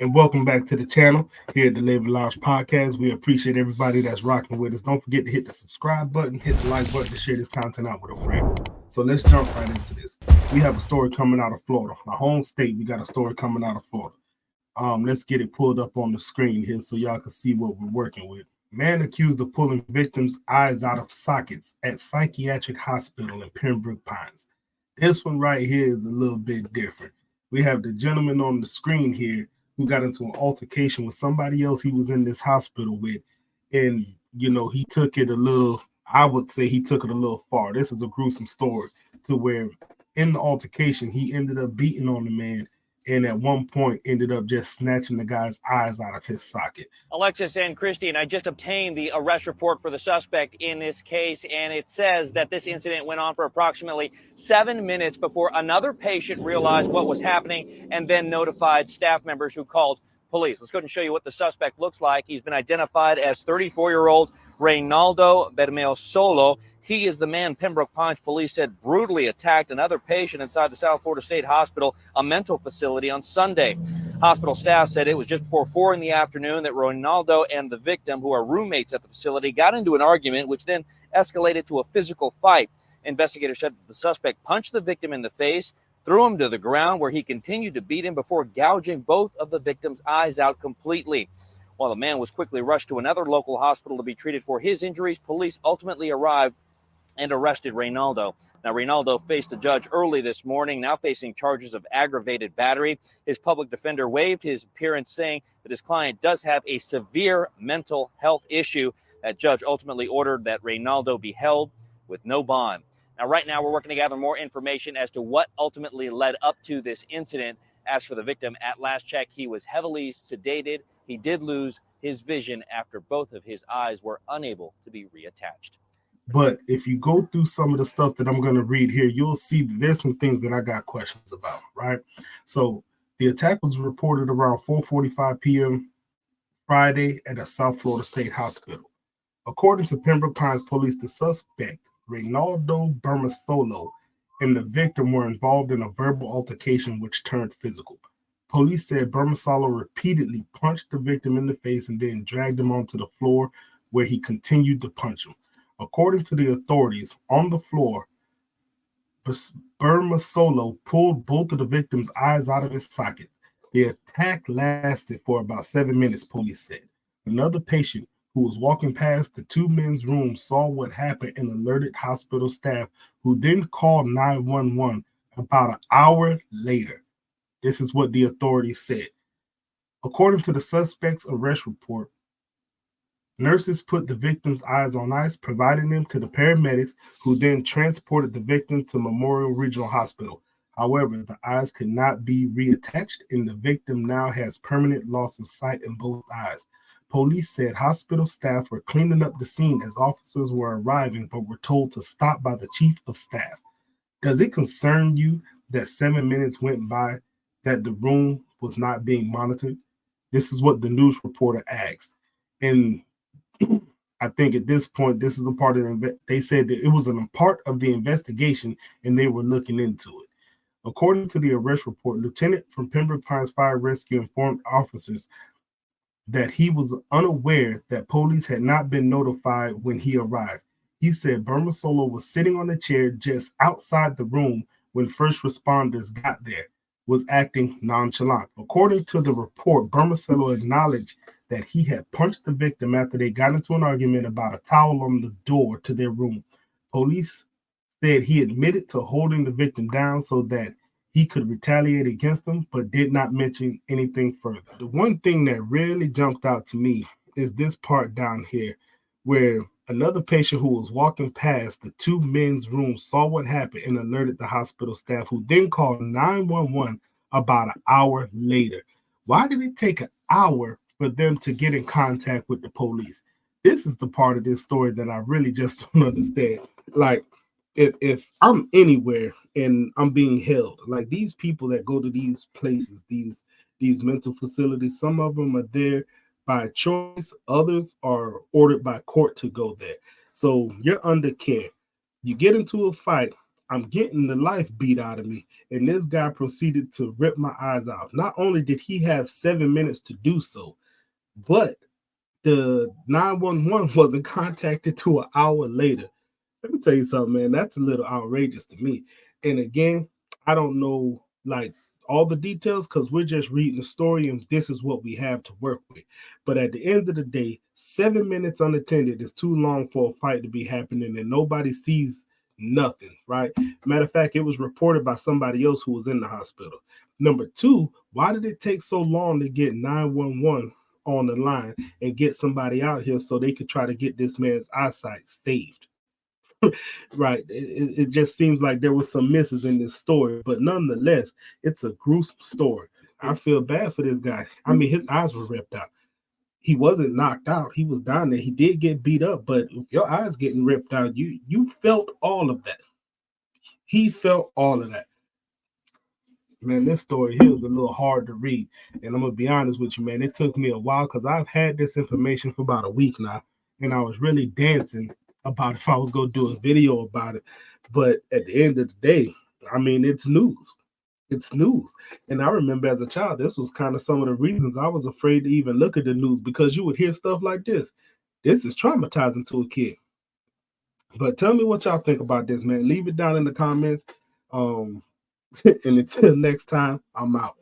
and welcome back to the channel here at the Labor Lounge Podcast. We appreciate everybody that's rocking with us. Don't forget to hit the subscribe button, hit the like button to share this content out with a friend. So let's jump right into this. We have a story coming out of Florida, my home state. We got a story coming out of Florida. Let's get it pulled up on the screen here so y'all can see what we're working with. Man accused of pulling victims' eyes out of sockets at psychiatric hospital in Pembroke Pines. This one right here is a little bit different. We have the gentleman on the screen here who got into an altercation with somebody else he was in this hospital with. And, he took it a little, I would say he took it a little far. This is a gruesome story to where in the altercation, he ended up beating on the man and at one point ended up just snatching the guy's eyes out of his socket. Alexis and Christine, I just obtained the arrest report for the suspect in this case, and it says that this incident went on for approximately 7 minutes before another patient realized what was happening and then notified staff members who called police. Let's go ahead and show you what the suspect looks like. He's been identified as 34-year-old Reynaldo Bermeo. He is the man Pembroke Pines police said brutally attacked another patient inside the South Florida State Hospital, a mental facility, on Sunday. Hospital staff said it was just before 4 in the afternoon that Reynaldo and the victim, who are roommates at the facility, got into an argument, which then escalated to a physical fight. Investigators said that the suspect punched the victim in the face, threw him to the ground, where he continued to beat him before gouging both of the victim's eyes out completely. While the man was quickly rushed to another local hospital to be treated for his injuries, police ultimately arrived and arrested Reynaldo. Now, Reynaldo faced a judge early this morning, now facing charges of aggravated battery. His public defender waived his appearance, saying that his client does have a severe mental health issue. That judge ultimately ordered that Reynaldo be held with no bond. Now, right now, we're working to gather more information as to what ultimately led up to this incident. As for the victim, at last check, he was heavily sedated. He did lose his vision after both of his eyes were unable to be reattached. But if you go through some of the stuff that I'm going to read here, you'll see that there's some things that I got questions about, right? So the attack was reported around 4:45 p.m. Friday at a South Florida State Hospital. According to Pembroke Pines police, the suspect, Reynaldo Bermeo, and the victim were involved in a verbal altercation which turned physical. Police said Bermeo repeatedly punched the victim in the face and then dragged him onto the floor, where he continued to punch him. According to the authorities, on the floor, Bermeo pulled both of the victim's eyes out of his socket. The attack lasted for about 7 minutes, police said. Another patient who was walking past the two men's room saw what happened and alerted hospital staff, who then called 911 about an hour later. This is what the authorities said. According to the suspect's arrest report, nurses put the victim's eyes on ice, providing them to the paramedics, who then transported the victim to Memorial Regional Hospital. However, the eyes could not be reattached, and the victim now has permanent loss of sight in both eyes. Police said hospital staff were cleaning up the scene as officers were arriving, but were told to stop by the chief of staff. Does it concern you that 7 minutes went by that the room was not being monitored? This is what the news reporter asked. And I think at this point, this is a part of they said that it was a part of the investigation and they were looking into it. According to the arrest report, Lieutenant from Pembroke Pines Fire Rescue informed officers that he was unaware that police had not been notified when he arrived. He said Bermeo was sitting on a chair just outside the room when first responders got there, was acting nonchalant. According to the report, Bermeo acknowledged that he had punched the victim after they got into an argument about a towel on the door to their room. Police said he admitted to holding the victim down so that he could retaliate against them, but did not mention anything further. The one thing that really jumped out to me is this part down here, where another patient who was walking past the two men's room saw what happened and alerted the hospital staff, who then called 911 about an hour later. Why did it take an hour for them to get in contact with the police? This is the part of this story that I really just don't understand. Like, if I'm anywhere and I'm being held, like these people that go to these places, these mental facilities, some of them are there by choice, others are ordered by court to go there. So you're under care. You get into a fight. I'm getting the life beat out of me. And this guy proceeded to rip my eyes out. Not only did he have 7 minutes to do so, but the 911 wasn't contacted to an hour later. Let me tell you something, man. That's a little outrageous to me. And again, I don't know like all the details because we're just reading the story and this is what we have to work with. But at the end of the day, 7 minutes unattended is too long for a fight to be happening and nobody sees nothing, right? Matter of fact, it was reported by somebody else who was in the hospital. Number two, why did it take so long to get 911 on the line and get somebody out here so they could try to get this man's eyesight saved? Right. It just seems like there was some misses in this story, but nonetheless, it's a gruesome story. I feel bad for this guy. I mean, his eyes were ripped out. He wasn't knocked out. He was down there. He did get beat up, but if your eyes getting ripped out, you felt all of that. He felt all of that. Man, this story here is a little hard to read. And I'm gonna be honest with you, man. It took me a while because I've had this information for about a week now, and I was really dancing about if I was gonna do a video about it. But at the end of the day, I mean, it's news. It's news. And I remember as a child, this was kind of some of the reasons I was afraid to even look at the news because you would hear stuff like this. This is traumatizing to a kid. But tell me what y'all think about this, man. Leave it down in the comments. And until next time, I'm out.